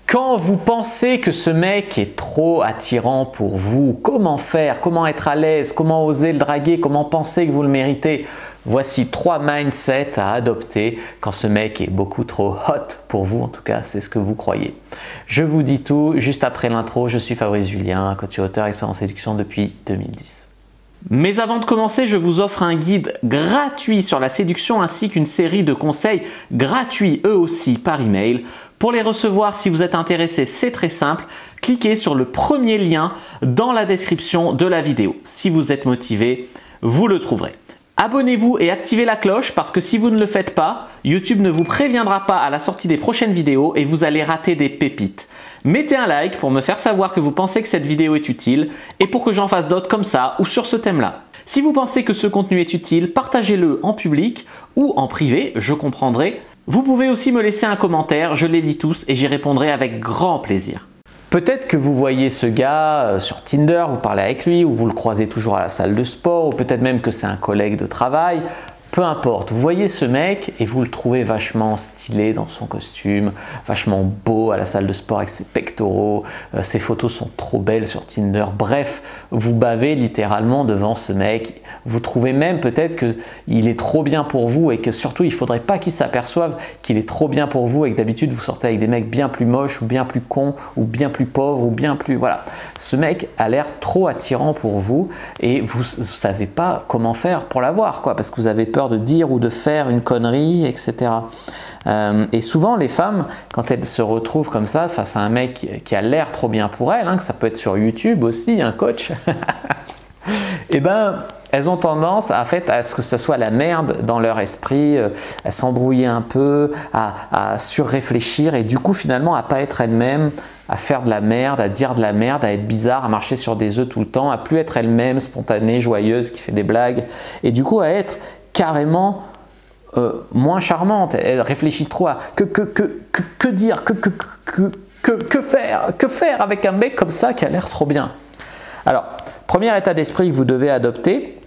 Quand vous pensez que ce mec est trop attirant pour vous, comment faire? Comment être à l'aise? Comment oser le draguer? Comment penser que vous le méritez? Voici 3 mindsets à adopter quand ce mec est beaucoup trop hot pour vous. En tout cas, c'est ce que vous croyez. Je vous dis tout juste après l'intro. Je suis Fabrice Julien, coach et auteur expert en séduction depuis 2010. Mais avant de commencer, je vous offre un guide gratuit sur la séduction ainsi qu'une série de conseils gratuits eux aussi par email. Pour les recevoir, si vous êtes intéressé, c'est très simple. Cliquez sur le premier lien dans la description de la vidéo. Si vous êtes motivé, vous le trouverez. Abonnez-vous et activez la cloche parce que si vous ne le faites pas, YouTube ne vous préviendra pas à la sortie des prochaines vidéos et vous allez rater des pépites. Mettez un like pour me faire savoir que vous pensez que cette vidéo est utile et pour que j'en fasse d'autres comme ça ou sur ce thème-là. Si vous pensez que ce contenu est utile, partagez-le en public ou en privé, je comprendrai. Vous pouvez aussi me laisser un commentaire, je les lis tous et j'y répondrai avec grand plaisir. Peut-être que vous voyez ce gars sur Tinder, vous parlez avec lui ou vous le croisez toujours à la salle de sport ou peut-être même que c'est un collègue de travail. Peu importe, vous voyez ce mec et vous le trouvez vachement stylé dans son costume, vachement beau à la salle de sport avec ses pectoraux, ses photos sont trop belles sur Tinder. Bref, vous bavez littéralement devant ce mec. Vous trouvez même peut-être qu'il est trop bien pour vous et que surtout il ne faudrait pas qu'il s'aperçoive qu'il est trop bien pour vous et que d'habitude vous sortez avec des mecs bien plus moches ou bien plus cons ou bien plus pauvres ou bien plus… Voilà. Ce mec a l'air trop attirant pour vous et vous ne savez pas comment faire pour l'avoir parce que vous avez peur de dire ou de faire une connerie, etc. Et souvent les femmes, quand elles se retrouvent comme ça face à un mec qui a l'air trop bien pour elles, que ça peut être sur YouTube aussi, un coach, et ben elles ont tendance à ce que ce soit la merde dans leur esprit, à s'embrouiller un peu, à surréfléchir et du coup finalement à pas être elles-mêmes, à faire de la merde, à dire de la merde, à être bizarre, à marcher sur des œufs tout le temps, à plus être elle-même, spontanée, joyeuse, qui fait des blagues et du coup à être carrément moins charmante. Elle réfléchit trop à que dire, que faire avec un mec comme ça qui a l'air trop bien. Alors, premier état d'esprit que vous devez adopter,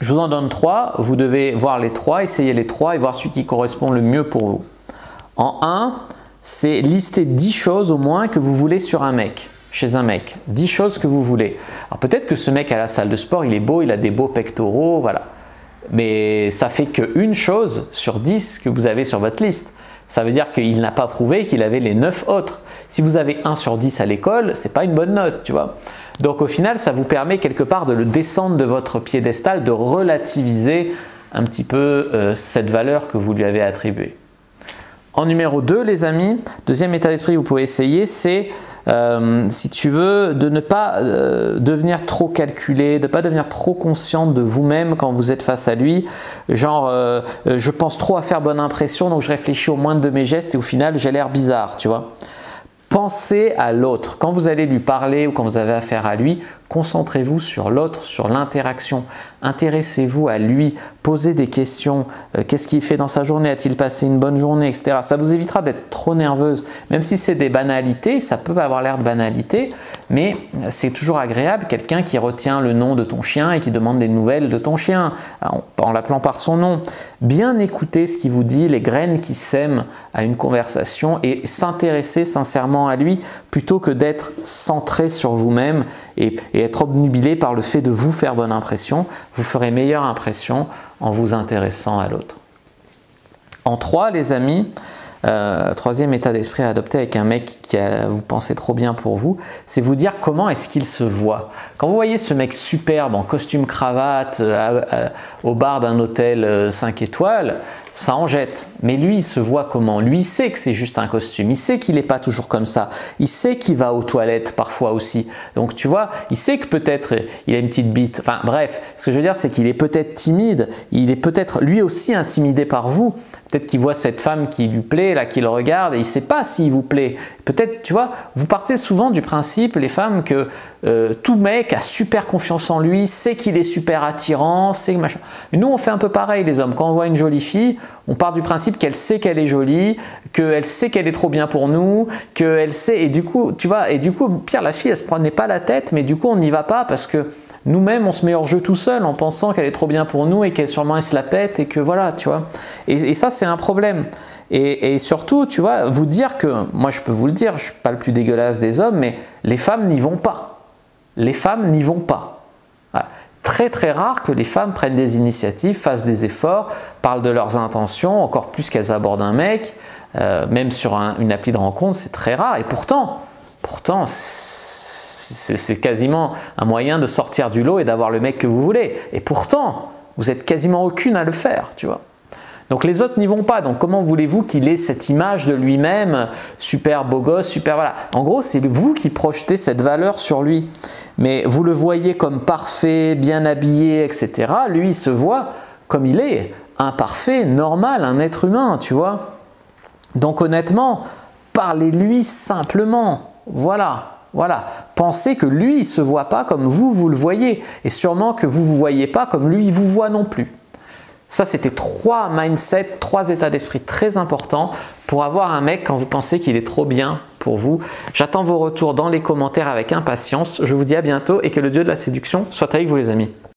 je vous en donne 3, vous devez voir les 3, essayer les 3 et voir celui qui correspond le mieux pour vous. En 1, c'est lister 10 choses au moins que vous voulez sur un mec. Chez un mec, 10 choses que vous voulez. Alors peut-être que ce mec à la salle de sport, il est beau, il a des beaux pectoraux, voilà. Mais ça fait qu'une chose sur 10 que vous avez sur votre liste. Ça veut dire qu'il n'a pas prouvé qu'il avait les 9 autres. Si vous avez 1 sur 10 à l'école, ce n'est pas une bonne note, tu vois. Donc au final, ça vous permet quelque part de le descendre de votre piédestal, de relativiser un petit peu cette valeur que vous lui avez attribuée. En numéro 2, les amis, deuxième état d'esprit que vous pouvez essayer, c'est si tu veux, de ne pas devenir trop calculé, de ne pas devenir trop consciente de vous-même quand vous êtes face à lui. Genre, je pense trop à faire bonne impression, donc je réfléchis au moindre de mes gestes et au final, j'ai l'air bizarre, tu vois. Pensez à l'autre. Quand vous allez lui parler ou quand vous avez affaire à lui, concentrez-vous sur l'autre, sur l'interaction. Intéressez-vous à lui, posez des questions. Qu'est-ce qu'il fait dans sa journée? A-t-il passé une bonne journée, etc. Ça vous évitera d'être trop nerveuse. Même si c'est des banalités, ça peut avoir l'air de banalité, mais c'est toujours agréable quelqu'un qui retient le nom de ton chien et qui demande des nouvelles de ton chien en l'appelant par son nom. Bien écouter ce qu'il vous dit, les graines qui sèment à une conversation et s'intéresser sincèrement à lui plutôt que d'être centré sur vous-même et être obnubilé par le fait de vous faire bonne impression. Vous ferez meilleure impression en vous intéressant à l'autre. En 3, les amis, troisième état d'esprit à adopter avec un mec qui vous pensez trop bien pour vous, c'est vous dire comment est-ce qu'il se voit. Quand vous voyez ce mec superbe en costume cravate au bar d'un hôtel 5 étoiles, ça en jette. Mais lui, il se voit comment? Lui, il sait que c'est juste un costume. Il sait qu'il n'est pas toujours comme ça. Il sait qu'il va aux toilettes parfois aussi. Donc, tu vois, il sait que peut-être il a une petite bite. Enfin, bref, ce que je veux dire, c'est qu'il est peut-être timide. Il est peut-être lui aussi intimidé par vous. Peut-être qu'il voit cette femme qui lui plaît, là, qui le regarde et il ne sait pas s'il vous plaît. Peut-être, tu vois, vous partez souvent du principe, les femmes, que tout mec a super confiance en lui, sait qu'il est super attirant, sait machin. Et nous, on fait un peu pareil, les hommes. Quand on voit une jolie fille, on part du principe qu'elle sait qu'elle est jolie, qu'elle sait qu'elle est trop bien pour nous, qu'elle sait… Et du coup, tu vois, pire, la fille, elle se prenait pas la tête, mais du coup, on n'y va pas parce que nous-mêmes, on se met hors jeu tout seul en pensant qu'elle est trop bien pour nous et qu'elle sûrement elle se la pète et que voilà, tu vois. Et ça, c'est un problème. Et surtout, tu vois, vous dire que, moi je peux vous le dire, je ne suis pas le plus dégueulasse des hommes, mais les femmes n'y vont pas. Les femmes n'y vont pas. Voilà. Très très rare que les femmes prennent des initiatives, fassent des efforts, parlent de leurs intentions, encore plus qu'elles abordent un mec, même sur une appli de rencontre, c'est très rare. Et pourtant c'est quasiment un moyen de sortir du lot et d'avoir le mec que vous voulez. Et pourtant, vous n'êtes quasiment aucune à le faire, tu vois. Donc les autres n'y vont pas, donc comment voulez-vous qu'il ait cette image de lui-même, super beau gosse, super voilà. En gros, c'est vous qui projetez cette valeur sur lui. Mais vous le voyez comme parfait, bien habillé, etc. Lui, il se voit comme il est, imparfait, normal, un être humain, tu vois. Donc honnêtement, parlez-lui simplement, voilà. Voilà, pensez que lui, il ne se voit pas comme vous le voyez. Et sûrement que vous ne vous voyez pas comme lui, il vous voit non plus. Ça, c'était 3 mindsets, 3 états d'esprit très importants pour avoir un mec quand vous pensez qu'il est trop bien pour vous. J'attends vos retours dans les commentaires avec impatience. Je vous dis à bientôt et que le dieu de la séduction soit avec vous les amis.